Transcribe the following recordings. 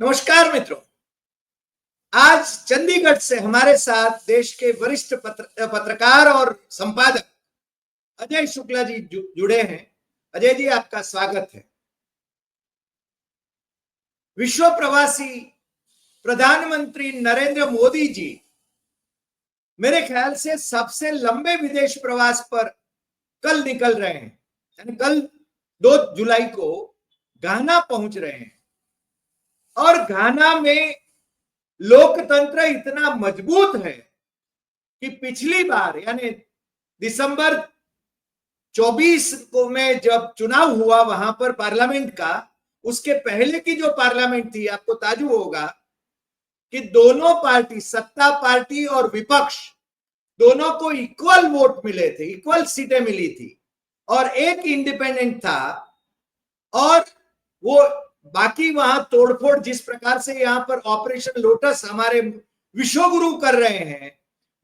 नमस्कार मित्रों। आज चंडीगढ़ से हमारे साथ देश के वरिष्ठ पत्रकार और संपादक अजय शुक्ला जी जुड़े हैं। अजय जी, आपका स्वागत है। विश्व प्रवासी प्रधानमंत्री नरेंद्र मोदी जी मेरे ख्याल से सबसे लंबे विदेश प्रवास पर कल निकल रहे हैं, यानी कल 2 जुलाई को घाना पहुंच रहे हैं। और घाना में लोकतंत्र इतना मजबूत है कि पिछली बार यानी दिसंबर 24 को में जब चुनाव हुआ वहां पर पार्लियामेंट का, उसके पहले की जो पार्लियामेंट थी, आपको ताजुब होगा कि दोनों पार्टी, सत्ता पार्टी और विपक्ष, दोनों को इक्वल वोट मिले थे, इक्वल सीटें मिली थी और एक इंडिपेंडेंट था। और वो बाकी वहां तोड़फोड़ जिस प्रकार से यहां पर ऑपरेशन लोटस हमारे विश्वगुरु कर रहे हैं,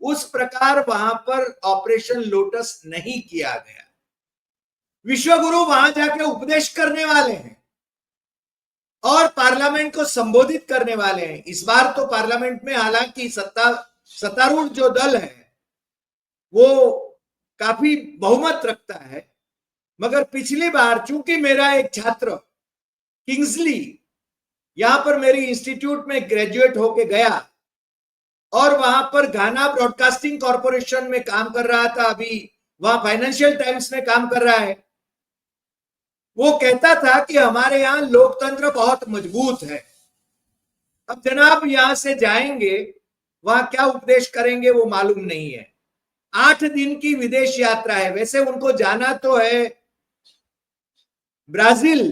उस प्रकार वहां पर ऑपरेशन लोटस नहीं किया गया। विश्वगुरु वहां जाके उपदेश करने वाले हैं और पार्लियामेंट को संबोधित करने वाले हैं। इस बार तो पार्लियामेंट में हालांकि सत्तारूढ़ जो दल है वो काफी बहुमत रखता है, मगर पिछली बार चूंकि मेरा एक छात्र किंग्सली यहां पर मेरी इंस्टीट्यूट में ग्रेजुएट होके गया और वहां पर घाना ब्रॉडकास्टिंग कॉरपोरेशन में काम कर रहा था, अभी वहां फाइनेंशियल टाइम्स में काम कर रहा है, वो कहता था कि हमारे यहां लोकतंत्र बहुत मजबूत है। अब जनाब यहां से जाएंगे, वहां क्या उपदेश करेंगे वो मालूम नहीं है। 8 दिन की विदेश यात्रा है। वैसे उनको जाना तो है ब्राजील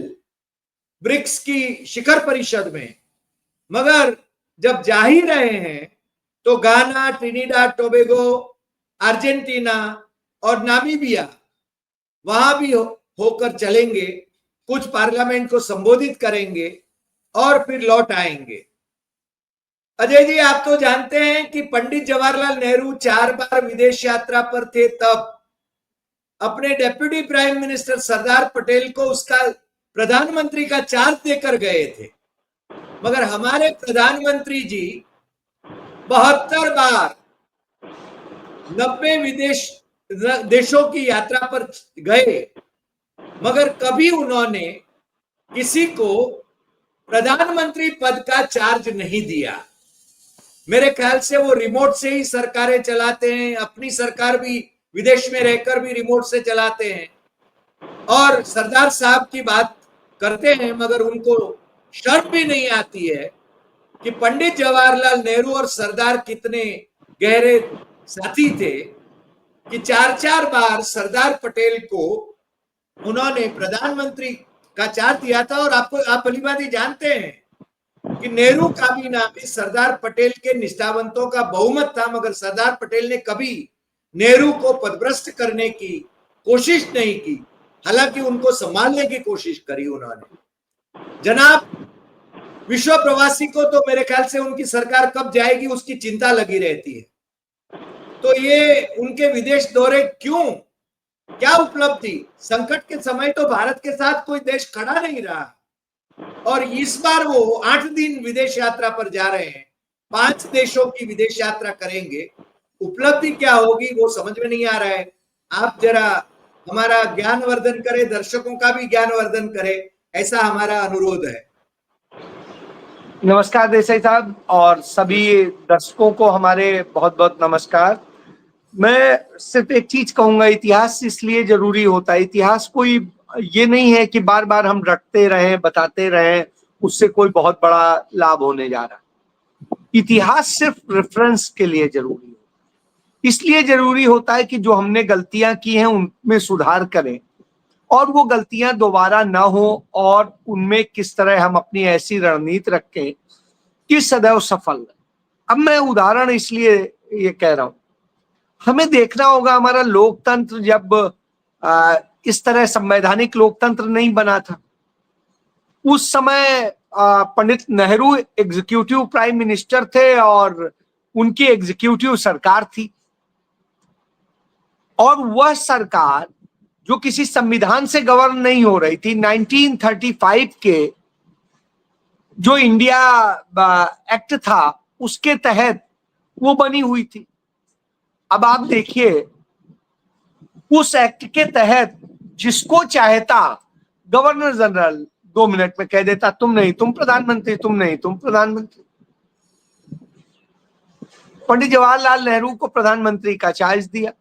ब्रिक्स की शिखर परिषद में, मगर जब जा ही रहे हैं तो गाना, ट्रिनिडाद टोबैगो, अर्जेंटीना और नामीबिया वहां भी होकर चलेंगे, कुछ पार्लियामेंट को संबोधित करेंगे और फिर लौट आएंगे। अजय जी, आप तो जानते हैं कि पंडित जवाहरलाल नेहरू 4 बार विदेश यात्रा पर थे, तब अपने deputy prime minister Sardar Patel को उसका प्रधानमंत्री का चार्ज देकर गए थे। मगर हमारे प्रधानमंत्री जी 72 बार 90 विदेश देशों की यात्रा पर गए, मगर कभी उन्होंने किसी को प्रधानमंत्री पद का चार्ज नहीं दिया। मेरे ख्याल से वो रिमोट से ही सरकारें चलाते हैं, अपनी सरकार भी विदेश में रहकर भी रिमोट से चलाते हैं और सरदार साहब की बात करते हैं, मगर उनको शर्म भी नहीं आती है कि पंडित जवाहरलाल नेहरू और सरदार कितने गहरे साथी थे कि 4-4 बार सरदार पटेल को उन्होंने प्रधानमंत्री का चार्ज दिया था। और आप भलीभांति जानते हैं कि नेहरू काबीना में सरदार पटेल के निष्ठावंतों का बहुमत था, मगर सरदार पटेल ने कभी नेहरू को पदभ्रष्ट करने की कोशिश नहीं की, हालांकि उनको संभालने की कोशिश करी उन्होंने। जनाब, विश्व प्रवासी को तो मेरे ख्याल से उनकी सरकार कब जाएगी उसकी चिंता लगी रहती है। तो ये उनके विदेश दौरे क्यों, क्या उपलब्धि? संकट के समय तो भारत के साथ कोई देश खड़ा नहीं रहा और इस बार वो 8 दिन विदेश यात्रा पर जा रहे हैं, 5 देशों की विदेश यात्रा करेंगे। उपलब्धि क्या होगी वो समझ में नहीं आ रहा है। आप जरा हमारा ज्ञानवर्धन करें, दर्शकों का भी ज्ञानवर्धन करें, ऐसा हमारा अनुरोध है। नमस्कार देसाई साहब और सभी दर्शकों को हमारे बहुत बहुत नमस्कार। मैं सिर्फ एक चीज कहूंगा, इतिहास इसलिए जरूरी होता है। इतिहास कोई ये नहीं है कि बार बार हम रटते रहें, बताते रहें, उससे कोई बहुत बड़ा लाभ होने जा रहा। इतिहास सिर्फ रेफरेंस के लिए जरूरी है, इसलिए जरूरी होता है कि जो हमने गलतियां की हैं उनमें सुधार करें और वो गलतियां दोबारा ना हो और उनमें किस तरह हम अपनी ऐसी रणनीति रखें कि सदैव सफल। अब मैं उदाहरण इसलिए ये कह रहा हूं, हमें देखना होगा हमारा लोकतंत्र जब इस तरह संवैधानिक लोकतंत्र नहीं बना था, उस समय Pandit Nehru executive prime minister थे और उनकी एग्जीक्यूटिव सरकार थी और वह सरकार जो किसी संविधान से गवर्न नहीं हो रही थी, 1935 के जो इंडिया एक्ट था उसके तहत वो बनी हुई थी। अब आप देखिए, उस एक्ट के तहत जिसको चाहता गवर्नर जनरल 2 मिनट में कह देता तुम नहीं तुम प्रधानमंत्री, तुम नहीं तुम प्रधानमंत्री। पंडित जवाहरलाल नेहरू को प्रधानमंत्री का चार्ज दिया।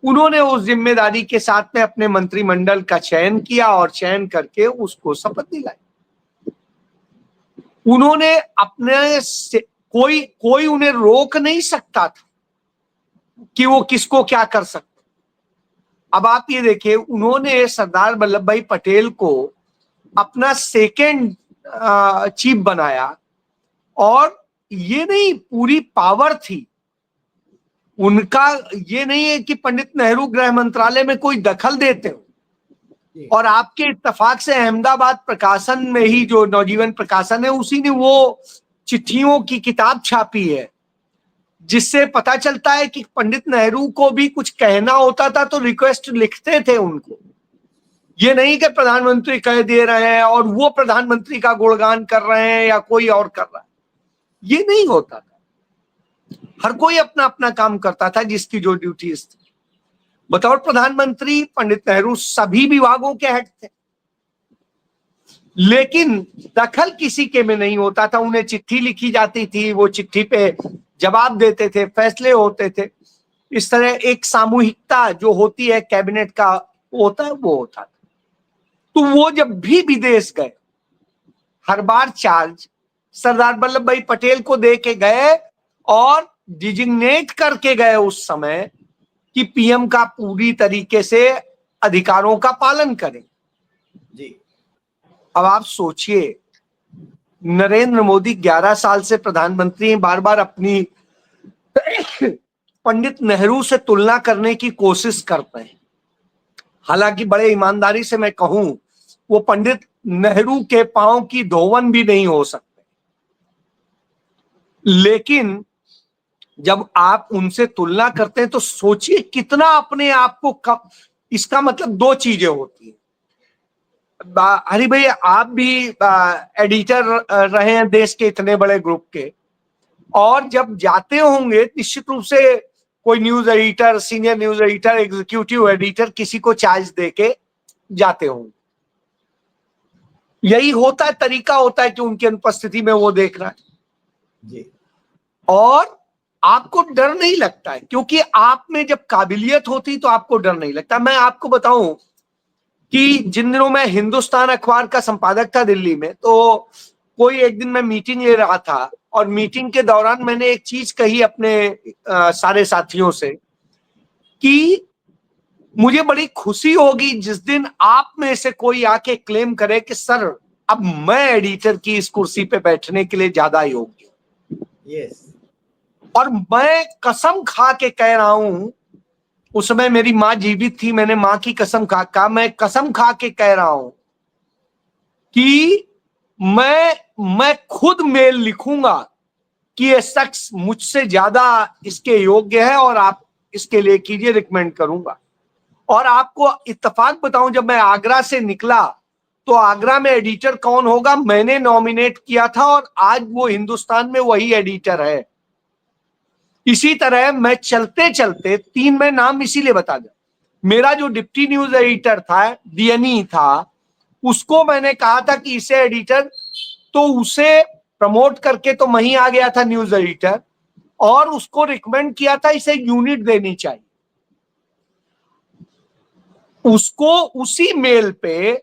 उन्होंने उस जिम्मेदारी के साथ में अपने मंत्रिमंडल का चयन किया और चयन करके उसको शपथ दिलाई। उन्होंने अपने से कोई उन्हें रोक नहीं सकता था कि वो किसको क्या कर सकते। अब आप ये देखिए, उन्होंने सरदार वल्लभ भाई पटेल को अपना सेकेंड चीफ बनाया और ये नहीं पूरी पावर थी उनका। ये नहीं है कि पंडित नेहरू गृह मंत्रालय में कोई दखल देते हो। और आपके इत्तेफाक से अहमदाबाद प्रकाशन में ही जो नवजीवन प्रकाशन है उसी ने वो चिट्ठियों की किताब छापी है, जिससे पता चलता है कि पंडित नेहरू को भी कुछ कहना होता था तो रिक्वेस्ट लिखते थे उनको। ये नहीं कि प्रधानमंत्री कह दे रहे हैं और वो प्रधानमंत्री का गुणगान कर रहे हैं या कोई और कर रहा है, ये नहीं होता था। हर कोई अपना अपना काम करता था जिसकी जो ड्यूटीज थी। बतौर प्रधानमंत्री पंडित नेहरू सभी विभागों के हेड थे, लेकिन दखल किसी के में नहीं होता था। उन्हें चिट्ठी लिखी जाती थी, वो चिट्ठी पे जवाब देते थे, फैसले होते थे। इस तरह एक सामूहिकता जो होती है कैबिनेट का होता है वो होता था। तो वो जब भी विदेश गए हर बार चार्ज सरदार वल्लभ भाई पटेल को दे के गए और डिजिग्नेट करके गए उस समय कि पीएम का पूरी तरीके से अधिकारों का पालन करें। जी। अब आप सोचिए, नरेंद्र मोदी 11 साल से प्रधानमंत्री हैं, बार बार अपनी पंडित नेहरू से तुलना करने की कोशिश करते हैं। हालांकि बड़े ईमानदारी से मैं कहूं, वो पंडित नेहरू के पांव की धोवन भी नहीं हो सकते। लेकिन जब आप उनसे तुलना करते हैं तो सोचिए कितना अपने आप को इसका मतलब दो चीजें होती हैं। हरि भाई, आप भी एडिटर रहे हैं देश के इतने बड़े ग्रुप के, और जब जाते होंगे निश्चित रूप से कोई news editor, senior news editor, executive editor किसी को चार्ज देके जाते होंगे। यही होता है, तरीका होता है कि उनकी अनुपस्थिति में वो देख रहा है जी। और आपको डर नहीं लगता है, क्योंकि आप में जब काबिलियत होती तो आपको डर नहीं लगता। मैं आपको बताऊं कि जिन दिनों मैं हिंदुस्तान अखबार का संपादक था दिल्ली में, तो कोई एक दिन मैं मीटिंग ले रहा था और मीटिंग के दौरान मैंने एक चीज कही अपने सारे साथियों से कि मुझे बड़ी खुशी होगी जिस दिन आप में से कोई आके क्लेम करे कि सर अब मैं एडिटर की इस कुर्सी पे बैठने के लिए ज्यादा योग्य हूं। यस। और मैं कसम खा के कह रहा हूं, उस समय मेरी मां जीवित थी, मैंने मां की कसम खा मैं कसम खा के कह रहा हूं कि मैं खुद मेल लिखूंगा कि ये शख्स मुझसे ज्यादा इसके योग्य है और आप इसके लिए कीजिए, रिकमेंड करूंगा। और आपको इत्तेफाक बताऊं, जब मैं आगरा से निकला तो आगरा में एडिटर कौन होगा मैंने नॉमिनेट किया था और आज वो हिंदुस्तान में वही एडिटर है। इसी तरह मैं चलते चलते मैं नाम इसीलिए बता दूं, मेरा जो डिप्टी न्यूज एडिटर था डीएनई था, उसको मैंने कहा था कि इसे एडिटर, तो उसे प्रमोट करके तो मैं ही आ गया था न्यूज एडिटर, और उसको रिकमेंड किया था इसे यूनिट देनी चाहिए। उसको उसी मेल पे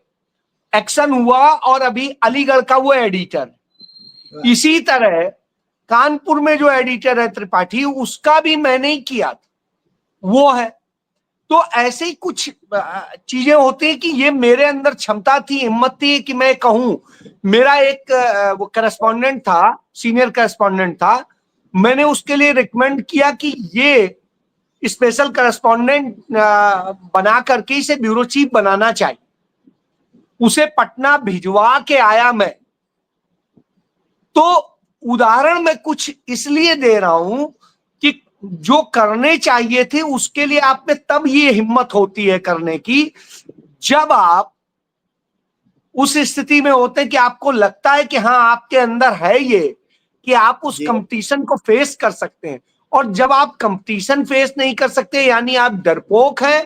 एक्शन हुआ और अभी अलीगढ़ का वो एडिटर। इसी तरह कानपुर में जो एडिटर है त्रिपाठी, उसका भी मैंने ही किया था, वो है। तो ऐसे ही कुछ चीजें होती है कि ये मेरे अंदर क्षमता थी, हिम्मत थी कि मैं कहूं। मेरा एक वो करस्पॉन्डेंट था, सीनियर करस्पॉन्डेंट था, मैंने उसके लिए रिकमेंड किया कि ये स्पेशल करस्पॉन्डेंट बना करके इसे ब्यूरो चीफ बनाना चाहिए। उसे पटना भिजवा के आया मैं। तो उदाहरण मैं कुछ इसलिए दे रहा हूं कि जो करने चाहिए थे उसके लिए आप में तब ये हिम्मत होती है करने की, जब आप उस स्थिति में होते हैं कि आपको लगता है कि हाँ आपके अंदर है ये, कि आप उस जी। कंपटीशन को फेस कर सकते हैं। और जब आप कंपटीशन फेस नहीं कर सकते, यानी आप डरपोक है,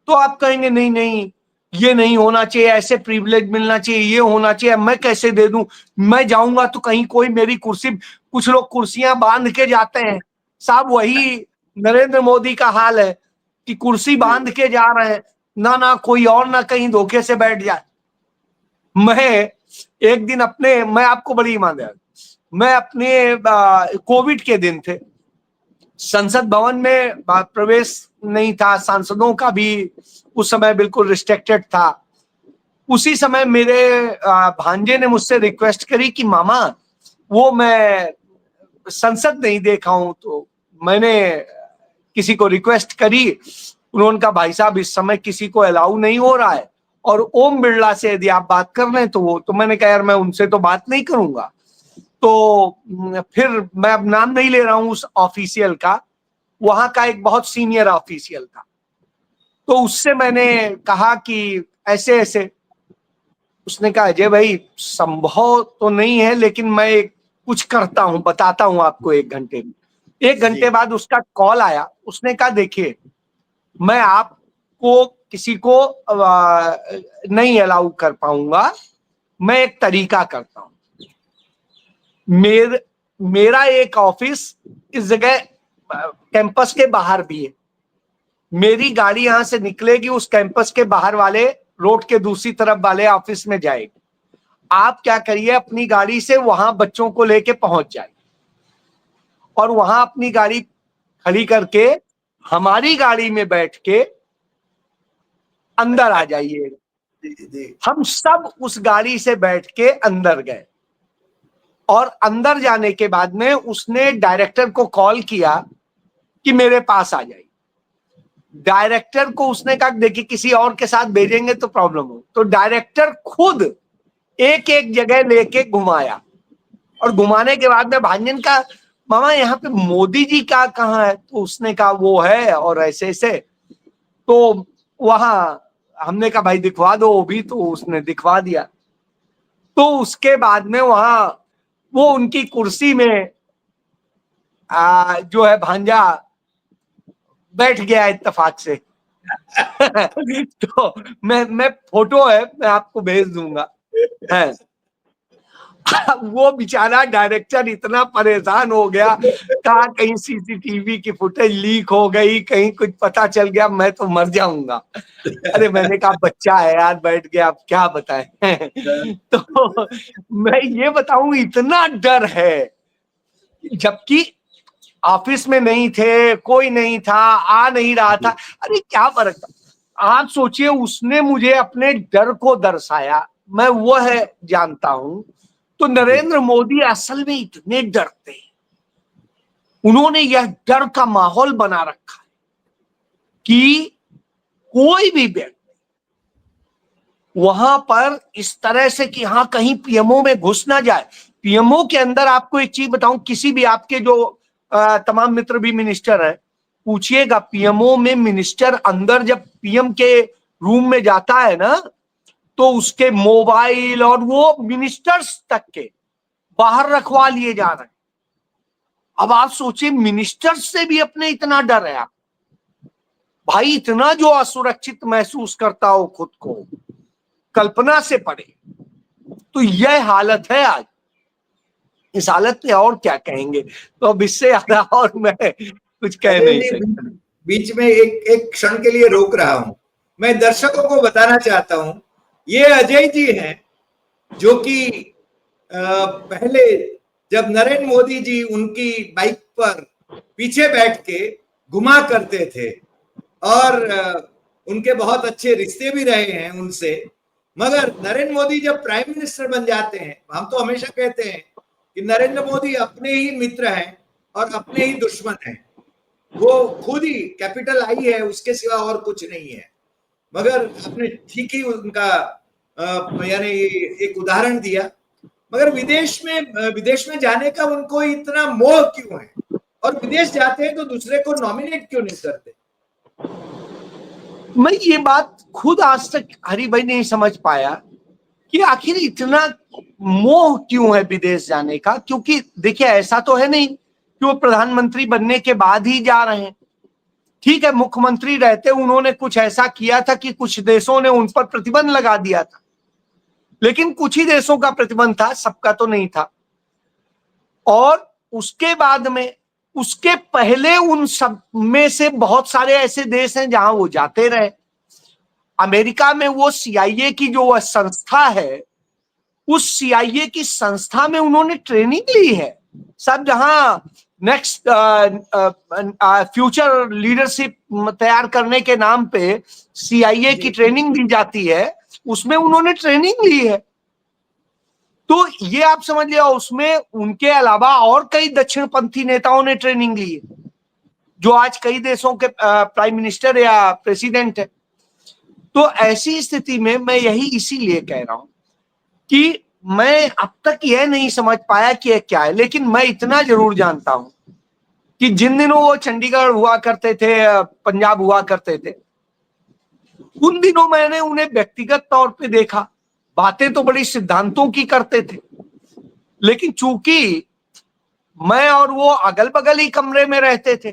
तो आप कहेंगे नहीं नहीं ये नहीं होना चाहिए, ऐसे प्रिविलेज मिलना चाहिए, ये होना चाहिए, मैं कैसे दे दूं, मैं जाऊंगा तो कहीं कोई मेरी कुर्सी, कुछ लोग कुर्सियां बांध के जाते हैं साहब, वही नरेंद्र मोदी का हाल है कि कुर्सी बांध के जा रहे हैं, ना ना कोई और ना कहीं धोखे से बैठ जाए। मैं एक दिन अपने, मैं आपको बड़ी ईमानदार, मैं अपने कोविड के दिन थे, संसद भवन में प्रवेश नहीं था, सांसदों का भी उस समय बिल्कुल रिस्ट्रिक्टेड था। उसी समय मेरे भांजे ने मुझसे रिक्वेस्ट करी कि मामा वो मैं संसद नहीं देखा हूं, तो मैंने किसी को रिक्वेस्ट करी, उन्होंने कहा भाई साहब इस समय किसी को अलाउ नहीं हो रहा है, और ओम बिरला से यदि आप बात कर रहे हैं तो वो, तो मैंने कहा यार मैं उनसे तो बात नहीं करूंगा। तो फिर मैं अब नाम नहीं ले रहा हूं उस ऑफिशियल का, वहां का एक बहुत सीनियर ऑफिशियल था, तो उससे मैंने कहा कि ऐसे ऐसे, उसने कहा अजय भाई संभव तो नहीं है, लेकिन मैं कुछ करता हूं, बताता हूं आपको 1 घंटे में। 1 घंटे बाद उसका कॉल आया, उसने कहा देखिए मैं आपको किसी को नहीं अलाउ कर पाऊंगा, मैं एक तरीका करता हूं, मेरा एक ऑफिस इस जगह कैंपस के बाहर भी है, मेरी गाड़ी यहां से निकलेगी, उस कैंपस के बाहर वाले रोड के दूसरी तरफ वाले ऑफिस में जाएगी, आप क्या करिए अपनी गाड़ी से वहां बच्चों को लेके पहुंच जाइए, और वहां अपनी गाड़ी खड़ी करके हमारी गाड़ी में बैठ के अंदर आ जाइए। हम सब उस गाड़ी से बैठ के अंदर गए, और अंदर जाने के बाद में उसने डायरेक्टर को कॉल किया कि मेरे पास आ जाइए। डायरेक्टर को उसने कहा देखिए किसी और के साथ भेजेंगे तो प्रॉब्लम हो, तो डायरेक्टर खुद एक एक जगह लेके घुमाया, और घुमाने के बाद में भांजन का मामा यहाँ पे मोदी जी का कहाँ है, तो उसने कहा वो है और ऐसे ऐसे, तो वहां हमने कहा भाई दिखवा दो वो भी, तो उसने दिखवा दिया। तो उसके बाद में वहां वो उनकी कुर्सी में जो है भांजा बैठ गया इत्तेफाक से। तो मैं फोटो है मैं आपको भेज दूंगा है। वो बेचारा डायरेक्टर इतना परेशान हो गया, कहा कहीं सीसीटीवी की फुटेज लीक हो गई, कहीं कुछ पता चल गया, मैं तो मर जाऊंगा। अरे मैंने कहा बच्चा है यार बैठ गया, अब क्या बताएं। तो मैं ये बताऊं इतना डर है, जबकि ऑफिस में नहीं थे, कोई नहीं था, आ नहीं रहा था, अरे क्या फर्क था। आप सोचिए उसने मुझे अपने डर को दर्शाया, मैं वो है जानता हूं। तो नरेंद्र मोदी असल में इतने डरते हैं, उन्होंने यह डर का माहौल बना रखा है कि कोई भी व्यक्ति वहां पर इस तरह से कि हाँ कहीं पीएमओ में घुस ना जाए। पीएमओ के अंदर आपको एक चीज बताऊं, किसी भी आपके जो तमाम मित्र भी मिनिस्टर हैं, पूछिएगा पीएमओ में मिनिस्टर अंदर जब पीएम के रूम में जाता है ना, तो उसके मोबाइल और वो मिनिस्टर्स तक के बाहर रखवा लिए जा रहे हैं। अब आप सोचिए मिनिस्टर्स से भी अपने इतना डर है भाई, इतना जो असुरक्षित महसूस करता हो खुद को, कल्पना से परे। तो यह हालत है आज, इस हालत में और क्या कहेंगे, तो अब इससे ज्यादा और मैं कुछ कह नहीं सकता। बीच में एक क्षण के लिए रोक रहा हूं, मैं दर्शकों को बताना चाहता हूं, ये अजय जी हैं जो कि पहले जब नरेंद्र मोदी जी उनकी बाइक पर पीछे बैठ के घुमा करते थे, और उनके बहुत अच्छे रिश्ते भी रहे हैं उनसे, मगर नरेंद्र मोदी जब प्राइम मिनिस्टर बन जाते हैं, हम तो हमेशा कहते हैं कि नरेंद्र मोदी अपने ही मित्र हैं और अपने ही दुश्मन हैं। वो खुद ही कैपिटल आई है, उसके सिवा और कुछ नहीं है। मगर आपने ठीक ही उनका यानी एक उदाहरण दिया। मगर विदेश में जाने का उनको इतना मोह क्यों है, और विदेश जाते हैं तो दूसरे को नॉमिनेट क्यों नहीं करते? मैं ये बात खुद आज तक हरि भाई नहीं समझ पाया कि आखिर इतना मोह क्यों है विदेश जाने का। क्योंकि देखिए, ऐसा तो है नहीं कि वो प्रधानमंत्री बनने के बाद ही जा रहे हैं। ठीक है, मुख्यमंत्री रहते उन्होंने कुछ ऐसा किया था कि कुछ देशों ने उन पर प्रतिबंध लगा दिया था, लेकिन कुछ ही देशों का प्रतिबंध था, सबका तो नहीं था। और उसके बाद में, उसके पहले उन सब में से बहुत सारे ऐसे देश हैं जहां वो जाते रहे। अमेरिका में वो CIA की जो संस्था है, उस CIA की संस्था में उन्होंने ट्रेनिंग ली है सब, जहां नेक्स्ट फ्यूचर लीडरशिप तैयार करने के नाम पे CIA की ट्रेनिंग दी जाती है, उसमें उन्होंने ट्रेनिंग ली है। तो ये आप समझ लिया, उसमें उनके अलावा और कई दक्षिणपंथी नेताओं ने ट्रेनिंग ली है, जो आज कई देशों के प्राइम मिनिस्टर या प्रेसिडेंट है। तो ऐसी स्थिति में मैं यही इसीलिए कह रहा हूं कि मैं अब तक यह नहीं समझ पाया कि यह क्या है, लेकिन मैं इतना जरूर जानता हूं कि जिन दिनों वो चंडीगढ़ हुआ करते थे, पंजाब हुआ करते थे, उन दिनों मैंने उन्हें व्यक्तिगत तौर पे देखा। बातें तो बड़ी सिद्धांतों की करते थे, लेकिन चूंकि मैं और वो अगल बगल ही कमरे में रहते थे,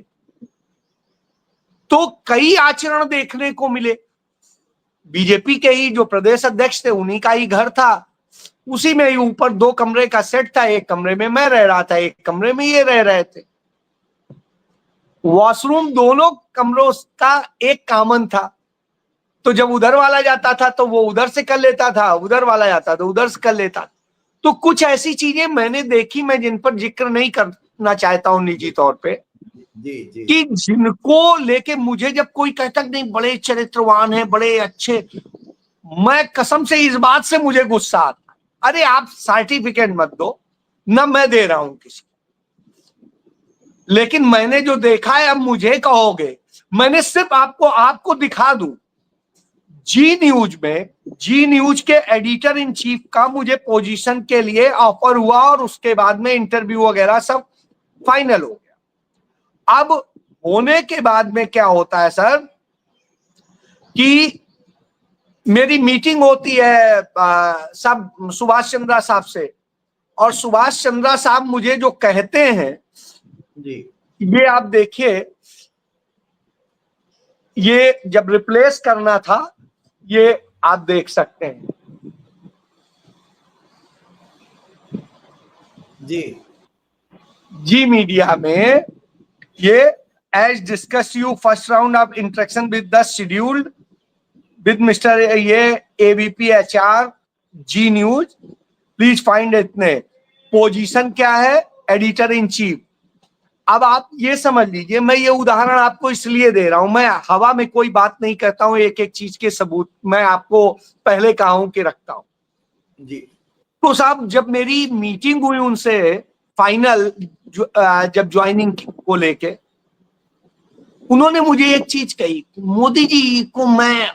तो कई आचरण देखने को मिले। बीजेपी के ही जो प्रदेश अध्यक्ष थे, उन्हीं का ही घर था, उसी में ही ऊपर 2 कमरे का सेट था। एक कमरे में मैं रह रहा था, एक कमरे में ये रह रहे थे। वॉशरूम दोनों कमरों का एक कॉमन था, तो जब उधर वाला जाता था तो वो उधर से कर लेता था, उधर वाला जाता तो उधर से कर लेता। तो कुछ ऐसी चीजें मैंने देखी, मैं जिन पर जिक्र नहीं करना चाहता हूं निजी तौर पे, जी कि जिनको लेके मुझे जब कोई कहता नहीं बड़े चरित्रवान हैं, बड़े अच्छे, मैं कसम से इस बात से मुझे गुस्सा आता, अरे आप सर्टिफिकेट मत दो ना, मैं दे रहा हूं किसी, लेकिन मैंने जो देखा है, अब मुझे कहोगे, मैंने सिर्फ आपको दिखा दूं। जी न्यूज के एडिटर इन चीफ का मुझे पोजीशन के लिए ऑफर हुआ, और उसके बाद में इंटरव्यू वगैरह सब फाइनल हो गया। अब होने के बाद में क्या होता है सर, कि मेरी मीटिंग होती है सब सुभाष चंद्रा साहब से, और सुभाष चंद्रा साहब मुझे जो कहते हैं जी ये आप देखिए, ये जब रिप्लेस करना था, ये आप देख सकते हैं। जी मीडिया में ये, as discuss you first round of interaction with the scheduled with mister ये AVP HR Zee news, please find इतने। पोजीशन क्या है, एडिटर इन चीफ। अब आप ये समझ लीजिए, मैं ये उदाहरण आपको इसलिए दे रहा हूं, मैं हवा में कोई बात नहीं करता हूं, एक एक चीज के सबूत मैं आपको पहले कहा हूं कि रखता हूं जी। तो साहब, जब मेरी मीटिंग हुई उनसे फाइनल, जब ज्वाइनिंग को लेके, उन्होंने मुझे एक चीज कही, मोदी जी को मैं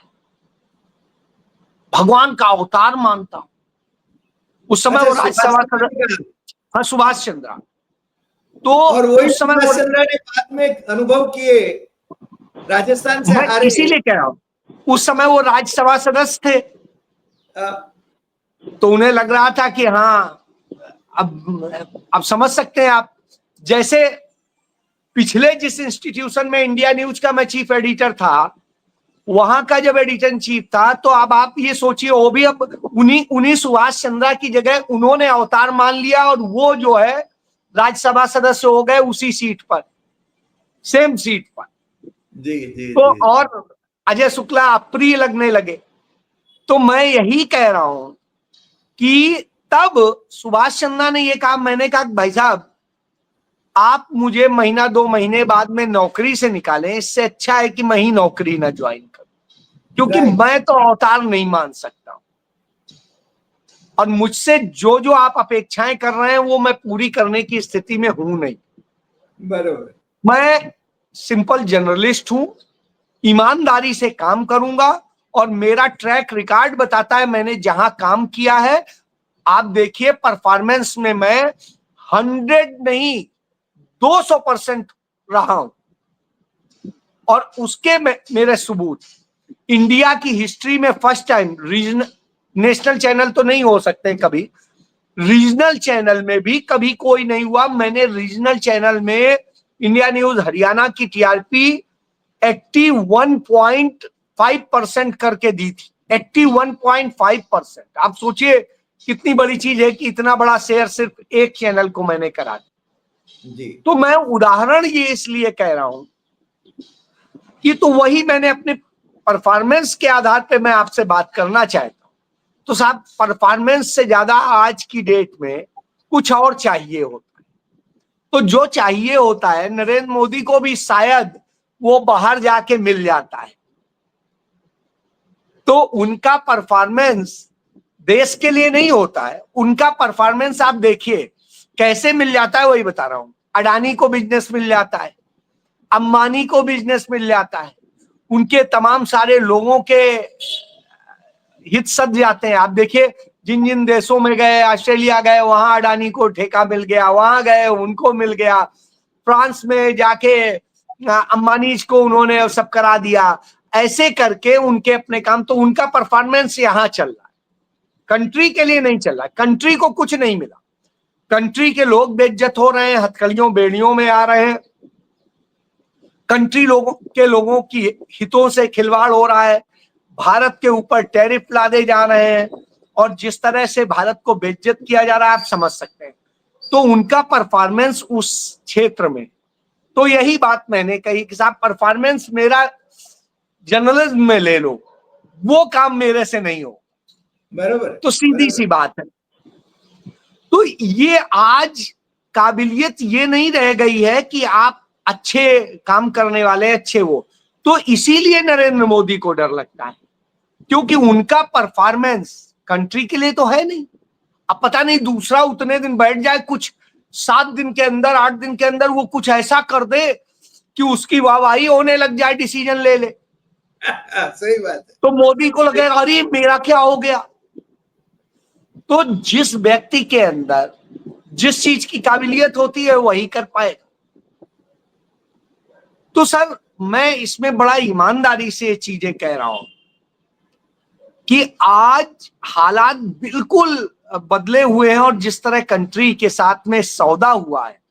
भगवान का अवतार मानता हूं। उस समय वो राज्यसभा सदस्य, हाँ, सुभाष चंद्रा। तो और वही उस समय सुभाष चंद्रा ने बाद में अनुभव किए, राजस्थान से मैं हारे। इसीलिए कह रहा हूं, उस समय वो राज्यसभा सदस्य थे, तो उन्हें लग रहा था कि हाँ, अब समझ सकते हैं आप, जैसे पिछले जिस इंस्टीट्यूशन में इंडिया न्यूज का मैं चीफ एडिटर था, वहां का जब एडिटर इन चीफ था, तो अब आप ये सोचिए, वो भी अब उन्हीं सुभाष चंद्रा की जगह उन्होंने अवतार मान लिया, और वो जो है राज्यसभा सदस्य हो गए उसी सीट पर, सेम सीट पर। जी तो और अजय शुक्ला अप्रिय लगने लगे। तो मैं यही कह रहा हूं कि तब सुभाष चंद्रा ने ये कहा, मैंने कहा भाई साहब, आप मुझे महीना 2 महीने बाद में नौकरी से निकालें, इससे अच्छा है कि मैं ही नौकरी ना ज्वाइन करूं, क्योंकि मैं तो अवतार नहीं मान सकता, और मुझसे जो जो आप अपेक्षाएं कर रहे हैं वो मैं पूरी करने की स्थिति में हूं नहीं। बराबर। मैं सिंपल जर्नलिस्ट हूं, ईमानदारी से काम करूंगा, और मेरा ट्रैक रिकॉर्ड बताता है मैंने जहां काम किया है, आप देखिए परफॉर्मेंस में मैं 100 नहीं 200% रहा हूं, और उसके मेरे सबूत। इंडिया की हिस्ट्री में फर्स्ट टाइम नेशनल चैनल तो नहीं हो सकते कभी, रीजनल चैनल में भी कभी कोई नहीं हुआ। मैंने रीजनल चैनल में इंडिया न्यूज हरियाणा की टीआरपी 81.5% करके दी थी, 81.5%। आप सोचिए कितनी बड़ी चीज है कि इतना बड़ा शेयर सिर्फ एक चैनल को मैंने करा दिया। जी तो मैं उदाहरण ये इसलिए कह रहा हूं कि तो वही मैंने अपने परफॉर्मेंस के आधार पे मैं आपसे बात करना चाहता हूं। तो साहब, परफॉर्मेंस से ज्यादा आज की डेट में कुछ और चाहिए होता है। तो जो चाहिए होता है नरेंद्र मोदी को भी शायद वो बाहर जाके मिल जाता है। तो उनका परफॉर्मेंस देश के लिए नहीं होता है, उनका परफॉर्मेंस आप देखिए कैसे मिल जाता है, वही बता रहा हूं। अडानी को बिजनेस मिल जाता है, अंबानी को बिजनेस मिल जाता है, उनके तमाम सारे लोगों के हित सध जाते हैं। आप देखिए जिन जिन देशों में गए, ऑस्ट्रेलिया गए वहां अडानी को ठेका मिल गया, वहां गए उनको मिल गया, फ्रांस में जाके अंबानी को उन्होंने सब करा दिया। ऐसे करके उनके अपने काम, तो उनका परफॉर्मेंस यहां चल रहा है, कंट्री के लिए नहीं चल रहा है। कंट्री को कुछ नहीं मिला, कंट्री के लोग बेइज्जत हो रहे हैं, हथकड़ियों बेड़ियों में आ रहे हैं, कंट्री लोगों की हितों से खिलवाड़ हो रहा है, भारत के ऊपर टैरिफ लादे जा रहे हैं, और जिस तरह से भारत को बेइज्जत किया जा रहा है आप समझ सकते हैं। तो उनका परफॉर्मेंस उस क्षेत्र में, तो यही बात मैंने कही कि साहब परफॉर्मेंस मेरा जर्नलिज्म में ले लो, वो काम मेरे से नहीं हो, बराबर। तो सीधी सी बात है। तो ये आज काबिलियत ये नहीं रह गई है कि आप अच्छे काम करने वाले अच्छे वो, तो इसीलिए नरेंद्र मोदी को डर लगता है, क्योंकि उनका परफॉर्मेंस कंट्री के लिए तो है नहीं। अब पता नहीं दूसरा उतने दिन बैठ जाए, कुछ 7 दिन के अंदर 8 दिन के अंदर वो कुछ ऐसा कर दे कि उसकी वाहवाही होने लग जाए, डिसीजन ले ले, सही बात है। तो मोदी को लगेगा अरे मेरा क्या हो गया। तो जिस व्यक्ति के अंदर जिस चीज की काबिलियत होती है वही कर पाए। तो सर मैं इसमें बड़ा ईमानदारी से ये चीजें कह रहा हूं कि आज हालात बिल्कुल बदले हुए हैं, और जिस तरह कंट्री के साथ में सौदा हुआ है,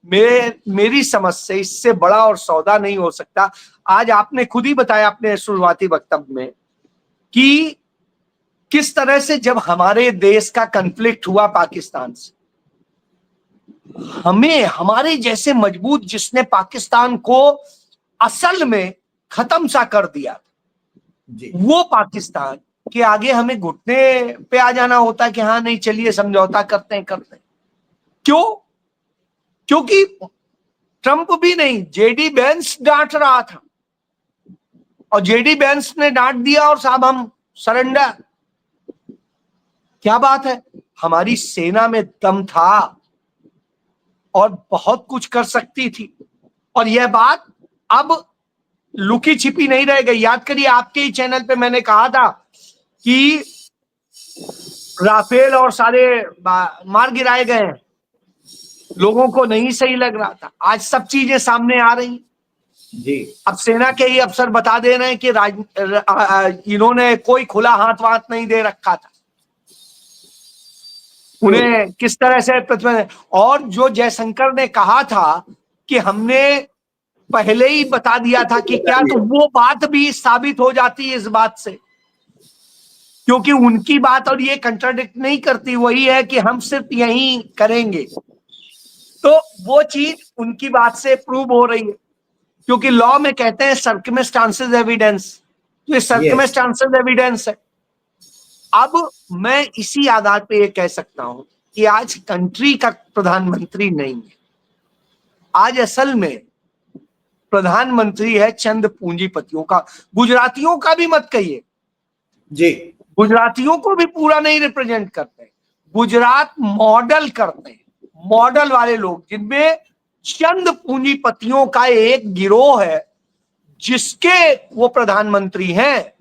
मेरी समझ से इससे बड़ा और सौदा नहीं हो सकता। आज आपने खुद ही बताया अपने शुरुआती वक्तव्य में कि किस तरह से जब हमारे देश का कन्फ्लिक्ट हुआ पाकिस्तान से, हमें हमारे जैसे मजबूत जिसने पाकिस्तान को असल में खत्म सा कर दिया जी वो पाकिस्तान के आगे हमें घुटने पे आ जाना होता कि हाँ नहीं चलिए समझौता करते हैं। क्यों? क्योंकि ट्रंप भी नहीं, जेडी वेंस डांट रहा था, और जेडी वेंस ने डांट दिया और साहब हम सरेंडर। क्या बात है, हमारी सेना में दम था और बहुत कुछ कर सकती थी, और यह बात अब लुकी छिपी नहीं रह गई। याद करिए आपके ही चैनल पे मैंने कहा था कि राफेल और सारे मार गिराए गए हैं, लोगों को नहीं सही लग रहा था, आज सब चीजें सामने आ रही। जी अब सेना के ही अफसर बता दे रहे हैं कि इन्होंने कोई खुला हाथ वाथ नहीं दे रखा था, उन्हें किस तरह से और जो जयशंकर ने कहा था कि हमने पहले ही बता दिया था कि क्या, तो वो बात भी साबित हो जाती है इस बात से, क्योंकि उनकी बात और ये कंट्राडिक्ट नहीं करती, वही है कि हम सिर्फ यही करेंगे, तो वो चीज उनकी बात से प्रूव हो रही है। क्योंकि लॉ में कहते हैं सर्कमस्टांसेस एविडेंस, तो ये सर्कमस्टांसेस एविडेंस है। अब मैं इसी आधार पे ये कह सकता हूं कि आज कंट्री का प्रधानमंत्री नहीं है, आज असल में प्रधानमंत्री है चंद पूंजीपतियों का। गुजरातियों का भी मत कहिए, जी गुजरातियों को भी पूरा नहीं रिप्रेजेंट करते, गुजरात मॉडल करते हैं, मॉडल वाले लोग जिनमें चंद पूंजीपतियों का एक गिरोह है जिसके वो प्रधानमंत्री हैं,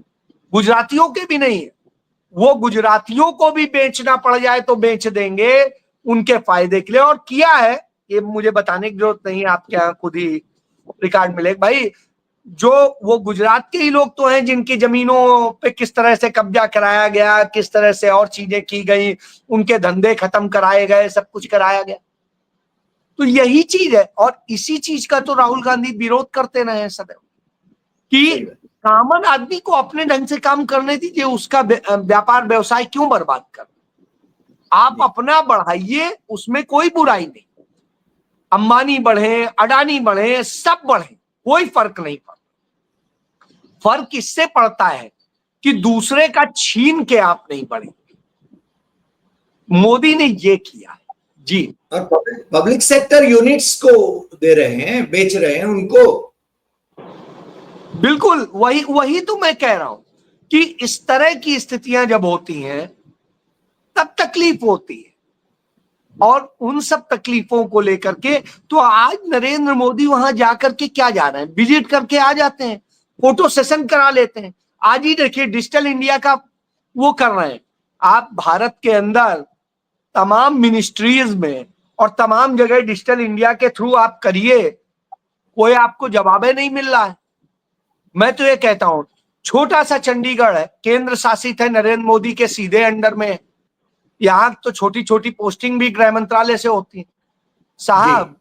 गुजरातियों के भी नहीं है। वो गुजरातियों को भी बेचना पड़ जाए तो बेच देंगे उनके फायदे के लिए, और किया है, ये मुझे बताने की जरूरत नहीं है, आपके यहाँ खुद ही रिकॉर्ड मिले भाई। जो वो गुजरात के ही लोग तो हैं जिनकी जमीनों पे किस तरह से कब्जा कराया गया, किस तरह से और चीजें की गई, उनके धंधे खत्म कराए गए, सब कुछ कराया गया। तो यही चीज है, और इसी चीज का तो राहुल गांधी विरोध करते रहे हैं सदैव कि कॉमन आदमी को अपने ढंग से काम करने दीजिए, उसका व्यापार व्यवसाय क्यों बर्बाद कर, आप अपना बढ़ाइए, उसमें कोई बुराई नहीं। अंबानी बढ़े, अडानी बढ़े, सब बढ़े, कोई फर्क नहीं पड़ता। फर्क इससे पड़ता है कि दूसरे का छीन के आप नहीं बढ़े। मोदी ने ये किया है जी। और पब्लिक सेक्टर यूनिट्स को दे रहे हैं, बेच रहे हैं उनको। बिल्कुल, वही तो मैं कह रहा हूं कि इस तरह की स्थितियां जब होती हैं तब तकलीफ होती है, और उन सब तकलीफों को लेकर के तो आज नरेंद्र मोदी वहां जाकर के क्या जा रहे हैं, विजिट करके आ जाते हैं, फोटो सेशन करा लेते हैं। आज ही देखिए डिजिटल इंडिया का वो कर रहे हैं। आप भारत के अंदर तमाम मिनिस्ट्रीज में और तमाम जगह डिजिटल इंडिया के थ्रू आप करिए, कोई आपको जवाब नहीं मिल रहा है। मैं तो ये कहता हूं, छोटा सा चंडीगढ़ है, केंद्र शासित है, नरेंद्र मोदी के सीधे अंडर में है, यहां तो छोटी छोटी पोस्टिंग भी गृह मंत्रालय से होती है। साहब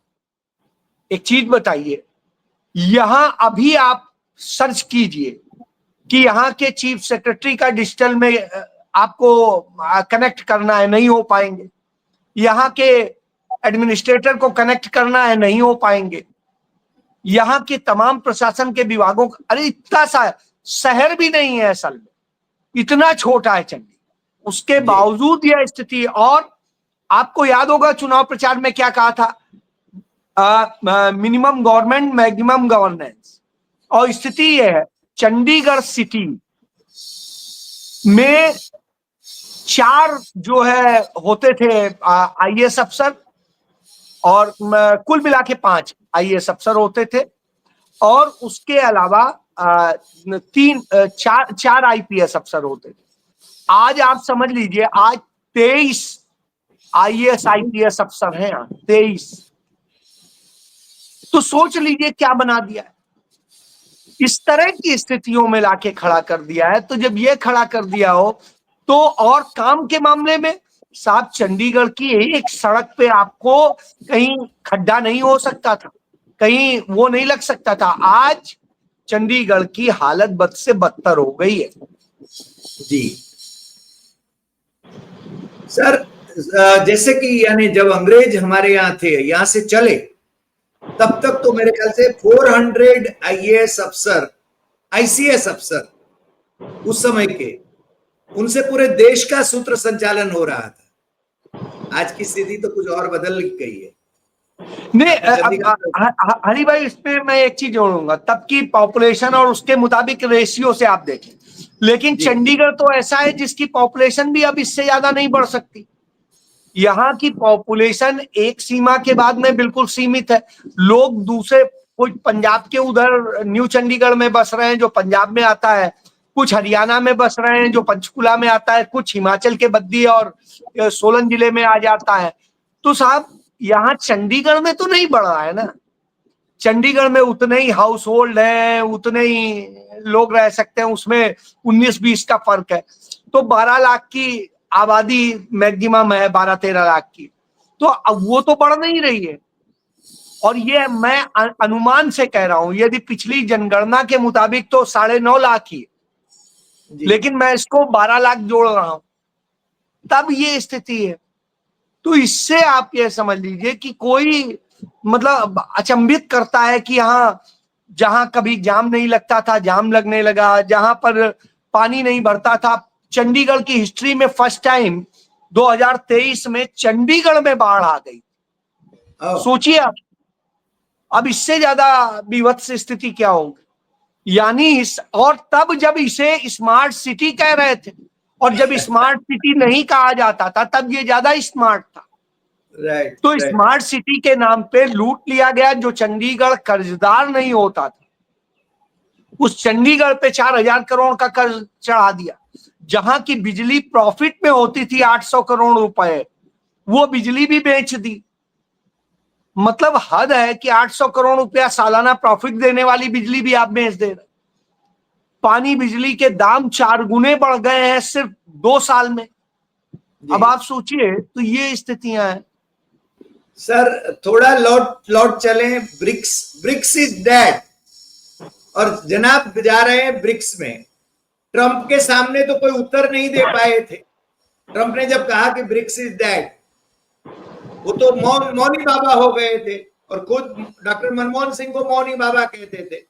एक चीज बताइए, यहां अभी आप सर्च कीजिए कि यहाँ के चीफ सेक्रेटरी का डिजिटल में आपको कनेक्ट करना है, नहीं हो पाएंगे। यहाँ के एडमिनिस्ट्रेटर को कनेक्ट करना है, नहीं हो पाएंगे। यहाँ के तमाम प्रशासन के विभागों का, अरे इतना सा शहर भी नहीं है असल में, इतना छोटा है चंडीगढ़, उसके बावजूद यह स्थिति। और आपको याद होगा चुनाव प्रचार में क्या कहा था, मिनिमम गवर्नमेंट मैक्सिमम गवर्नेंस, और स्थिति यह है चंडीगढ़ सिटी में 4 जो है होते थे आईएएस अफसर, और कुल मिला के 5 आईएएस अफसर होते थे, और उसके अलावा 4 आईपीएस अफसर होते थे। आज आप समझ लीजिए आज 23 आईएएस आईपीएस अफसर हैं, 23। तो सोच लीजिए क्या बना दिया है, इस तरह की स्थितियों में लाके खड़ा कर दिया है। तो जब ये खड़ा कर दिया हो तो, और काम के मामले में साहब चंडीगढ़ की एक सड़क पे आपको कहीं खड्डा नहीं हो सकता था, कहीं वो नहीं लग सकता था। आज चंडीगढ़ की हालत बद से बदतर हो गई है जी सर। जैसे कि यानी जब अंग्रेज हमारे यहाँ थे, यहाँ से चले, तब तक तो मेरे ख्याल से 400 आईएएस अफसर, आईसीएस अफसर उस समय के, उनसे पूरे देश का सूत्र संचालन हो रहा था। आज की स्थिति तो कुछ और बदल गई है। नहीं हरी भाई, इसमें मैं एक चीज जोड़ूंगा, तब की पॉपुलेशन और उसके मुताबिक रेशियो से आप देखें, लेकिन चंडीगढ़ तो ऐसा है जिसकी पॉपुलेशन भी अब इससे ज्यादा नहीं बढ़ सकती। यहाँ की पॉपुलेशन एक सीमा के बाद में बिल्कुल सीमित है। लोग दूसरे, कुछ पंजाब के उधर न्यू चंडीगढ़ में बस रहे हैं जो पंजाब में आता है, कुछ हरियाणा में बस रहे हैं जो पंचकुला में आता है, कुछ हिमाचल के बद्दी और सोलन जिले में आ जाता है। तो साहब यहाँ चंडीगढ़ में तो नहीं बढ़ा है ना, चंडीगढ़ में उतने ही हाउस होल्ड है, उतने ही लोग रह सकते हैं, उसमें 19-20 का फर्क है। तो 12 लाख की आबादी मैक्सिमम है, 12-13 लाख की, तो अब वो तो बढ़ नहीं रही है। और ये मैं अनुमान से कह रहा हूं, यदि पिछली जनगणना के मुताबिक तो 9.5 लाख ही, लेकिन मैं इसको 12 लाख जोड़ रहा हूं, तब ये स्थिति है। तो इससे आप ये समझ लीजिए कि कोई मतलब अचंभित करता है कि यहाँ जहां कभी जाम नहीं लगता था, जाम लगने लगा, जहां पर पानी नहीं भरता था। चंडीगढ़ की हिस्ट्री में फर्स्ट टाइम 2023 में चंडीगढ़ में बाढ़ आ गई। सोचिए आप, अब इससे ज्यादा विभत्स स्थिति क्या होगी। यानी और तब जब इसे स्मार्ट सिटी कह रहे थे, और जब स्मार्ट सिटी नहीं कहा जाता था तब ये ज्यादा स्मार्ट था। तो स्मार्ट सिटी के नाम पे लूट लिया गया। जो चंडीगढ़ कर्जदार नहीं होता था, उस चंडीगढ़ पे 4,000 करोड़ का कर्ज चढ़ा दिया। जहां की बिजली प्रॉफिट में होती थी 800 करोड़ रुपए, वो बिजली भी बेच दी। मतलब हद है कि 800 करोड़ रुपया सालाना प्रॉफिट देने वाली बिजली भी आप बेच दे रहे। पानी बिजली के दाम 4 गुने बढ़ गए हैं सिर्फ 2 साल में। अब आप सोचिए, तो ये स्थितियां हैं। सर थोड़ा लौट चलें, ब्रिक्स इज डेड, और जनाब जा रहे हैं ब्रिक्स में। ट्रंप के सामने तो कोई उत्तर नहीं दे पाए थे। ट्रंप ने जब कहा कि ब्रिक्स इज डेड, वो तो मौनी बाबा हो गए थे, और खुद डॉक्टर मनमोहन सिंह को मौनी बाबा कहते थे।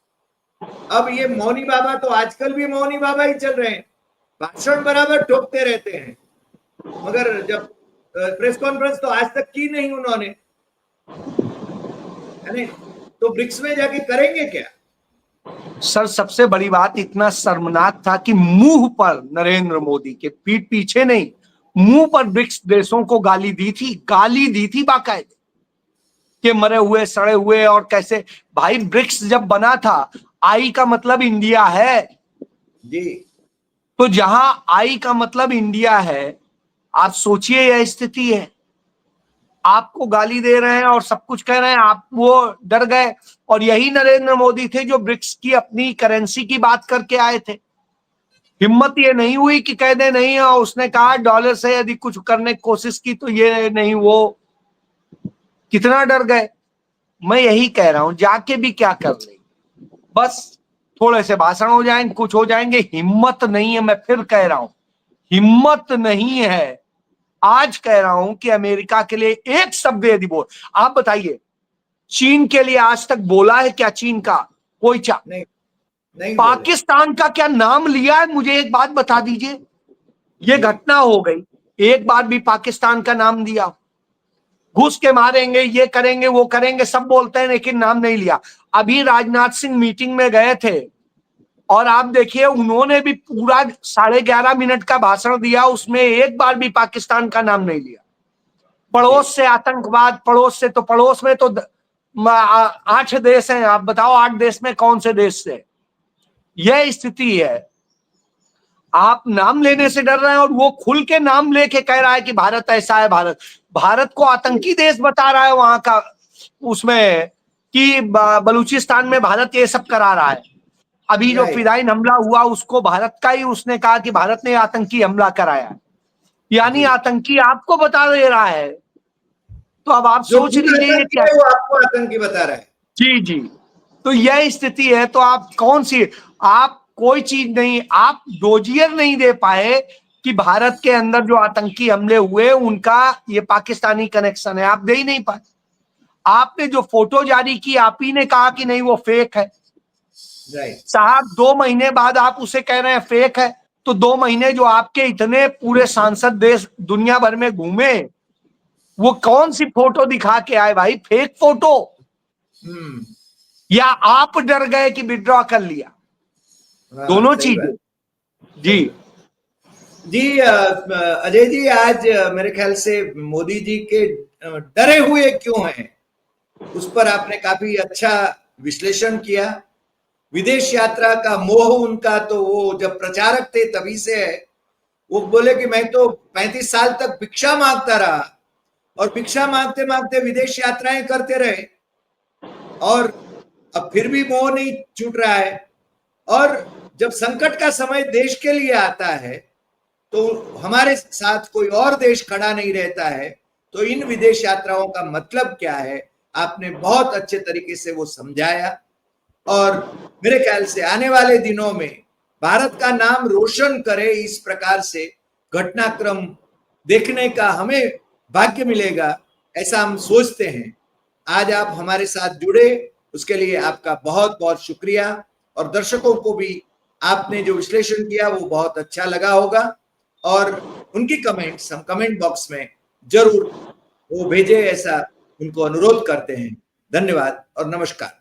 अब ये मौनी बाबा तो आजकल भी मौनी बाबा ही चल रहे हैं, भाषण बराबर ठोकते रहते हैं, मगर जब प्रेस कॉन्फ्रेंस तो आज तक की नहीं उन्होंने, है नहीं? तो ब्रिक्स में जाके करेंगे क्या? सर सबसे बड़ी बात इतना शर्मनाक था कि मुंह पर नरेंद्र मोदी के, पीठ पीछे नहीं, मुंह पर ब्रिक्स देशों को गाली दी थी बाकायदे, कि मरे हुए सड़े हुए। और कैसे भाई, ब्रिक्स जब बना था, आई का मतलब इंडिया है जी। तो जहां आई का मतलब इंडिया है, आप सोचिए यह स्थिति है। आपको गाली दे रहे हैं और सब कुछ कह रहे हैं, आप वो डर गए। और यही नरेंद्र मोदी थे जो ब्रिक्स की अपनी करेंसी की बात करके आए थे। हिम्मत ये नहीं हुई कि कह दे नहीं, और उसने कहा डॉलर से यदि कुछ करने की कोशिश की तो ये नहीं, वो कितना डर गए। मैं यही कह रहा हूं, जाके भी क्या कर लेंगे, बस थोड़े से भाषण हो जाएंगे, कुछ हो जाएंगे। हिम्मत नहीं है, मैं फिर कह रहा हूं, हिम्मत नहीं है। आज कह रहा हूं कि अमेरिका के लिए एक शब्द यदि बोल, आप बताइए, चीन के लिए आज तक बोला है क्या? चीन का कोई नहीं पाकिस्तान का क्या नाम लिया है? मुझे एक बात बता दीजिए। ये घटना हो गई, एक बार भी पाकिस्तान का नाम दिया? घुस के मारेंगे, ये करेंगे, वो करेंगे, सब बोलते हैं, लेकिन नाम नहीं लिया। अभी राजनाथ सिंह मीटिंग में गए थे, और आप देखिए उन्होंने भी पूरा 11.5 मिनट का भाषण दिया, उसमें एक बार भी पाकिस्तान का नाम नहीं लिया। पड़ोस से आतंकवाद, पड़ोस से, तो पड़ोस में तो 8 देश हैं, आप बताओ 8 देश में कौन से देश से? यह स्थिति है। आप नाम लेने से डर रहे हैं, और वो खुल के नाम लेके कह रहा है कि भारत ऐसा है। भारत को आतंकी देश बता रहा है वहां का, उसमें कि बलूचिस्तान में भारत ये सब करा रहा है। अभी जो फिदाइन हमला हुआ उसको भारत का ही उसने कहा कि भारत ने आतंकी हमला कराया, यानी आतंकी आपको बता दे रहा है। तो अब आप सोच लीजिए क्या, वो आपको आतंकी बता रहा है। जी जी। तो यह स्थिति है। तो आप कौन सी, आप कोई चीज नहीं, आप डोजियर नहीं दे पाए कि भारत के अंदर जो आतंकी हमले हुए उनका ये पाकिस्तानी कनेक्शन है, आप दे ही नहीं पाए। आपने जो फोटो जारी की, आप ही ने कहा कि नहीं वो फेक है। साहब 2 महीने बाद आप उसे कह रहे हैं फेक है, तो 2 महीने जो आपके इतने पूरे सांसद देश दुनिया भर में घूमे, वो कौन सी फोटो दिखा के आए भाई? Fake photo? या आप डर गए कि विड्रॉ कर लिया? दोनों चीजें। जी जी। अजय जी, आज मेरे ख्याल से मोदी जी के डरे हुए क्यों हैं, उस पर आपने काफी अच्छा विश्लेषण किया। विदेश यात्रा का मोह उनका, तो वो जब प्रचारक थे तभी से है। वो बोले कि मैं तो 35 साल तक भिक्षा मांगता रहा, और भिक्षा मांगते मांगते विदेश यात्राएं करते रहे, और अब फिर भी मोह नहीं छूट रहा है। और जब संकट का समय देश के लिए आता है तो हमारे साथ कोई और देश खड़ा नहीं रहता है, तो इन विदेश यात्राओं का मतलब क्या है, आपने बहुत अच्छे तरीके से वो समझाया। और मेरे ख्याल से आने वाले दिनों में भारत का नाम रोशन करे इस प्रकार से घटनाक्रम देखने का हमें भाग्य मिलेगा, ऐसा हम सोचते हैं। आज आप हमारे साथ जुड़े, उसके लिए आपका बहुत बहुत शुक्रिया। और दर्शकों को भी आपने जो विश्लेषण किया वो बहुत अच्छा लगा होगा, और उनकी कमेंट्स हम कमेंट बॉक्स में जरूर वो भेजे, ऐसा उनको अनुरोध करते हैं। धन्यवाद और नमस्कार।